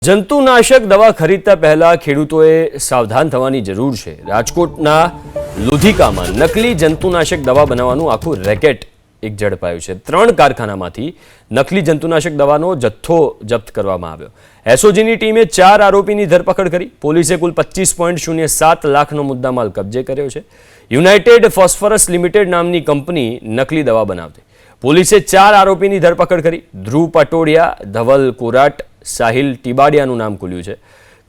જંતુનાશક દવા ખરીદતા પહેલા ખેડૂતોએ સાવધાન થવાની જરૂર છે। રાજકોટના લુધિકામાં નકલી જંતુનાશક દવા બનાવવાનું આખું રેકેટ એક ઝડપાયું છે। 3 કારખાનામાંથી નકલી જંતુનાશક દવાનો જથ્થો જપ્ત કરવામાં આવ્યો। એસઓજીની ટીમે 4 આરોપીની ધરપકડ કરી। પોલીસે કુલ 25.07 લાખનો મુદ્દામાલ કબજે કર્યો છે। યુનાઇટેડ ફોસ્ફરસ લિમિટેડ નામની કંપની નકલી દવા બનાવતી। પોલીસે 4 આરોપીની ધરપકડ કરી। ધ્રુવ પટોડિયા, ધવલ કોરાટ, સાહિલ ટીબાડિયાનું નામ ખુલ્યું છે।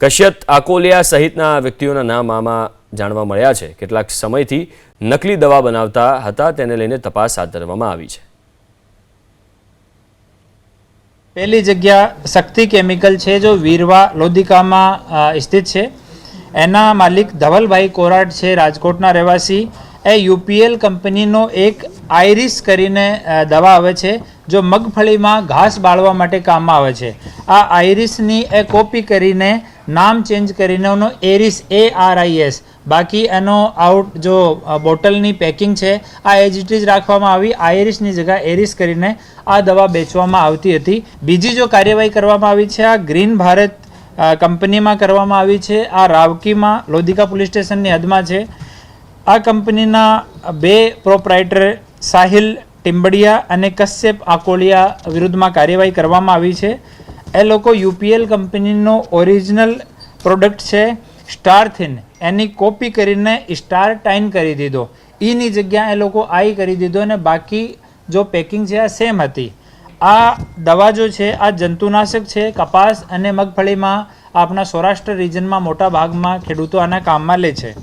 કશ્યપ આકોલિયા સહિતના વ્યક્તિઓના નામ આમાં જાણવા મળ્યા છે। કેટલાક સમયથી નકલી દવા બનાવતા હતા તેને લઈને તપાસ હાથ ધરવામાં આવી છે। पहली जगह शक्ति केमिकल है जो वीरवा लोधिका में स्थित है। एना मालिक धवलभाई कोराट है, राजकोटना रहवासी। ए यूपीएल कंपनी नो एक आयरिस करीने दवा आवे छे जो मगफड़ी में घास बाळवा माटे काम में आवे छे। आ आयरिस नी ए कॉपी करीने नाम चेन्ज करीने उनो एरिस ARIS बाकी एनो आउट जो बोटलनी पेकिंग है आ एज इट इज राखवामां आवी। आयरिसनी जगह एरिस करीने आ दवा बेचवामां आवती हती। बीजी जो कार्यवाही करवामां आवी छे आ ग्रीन भारत कंपनी में करवामां आवी छे। आ रावकी में लोधिका पुलिस स्टेशन हद में है। आ कंपनीना 2 प्रोप्राइटर साहिल ટીમ્બડિયા અને કશ્યપ આકોલિયા વિરુદ્ધમાં કાર્યવાહી કરવામાં આવી છે। એ લોકો યુપીએલ કંપનીનો ઓરિજિનલ પ્રોડક્ટ છે સ્ટારથિન, એની કોપી કરીને સ્ટારટાઇન કરી દીધો। ઈની જગ્યા એ લોકો આઈ કરી દીધો અને બાકી જો પેકિંગ છે આ સેમ હતી। આ દવા જો છે આ જંતુનાશક છે। કપાસ અને મગફળીમાં આપણા સૌરાષ્ટ્ર રિજનમાં મોટા ભાગમાં ખેડૂતો આના કામમાં લે છે।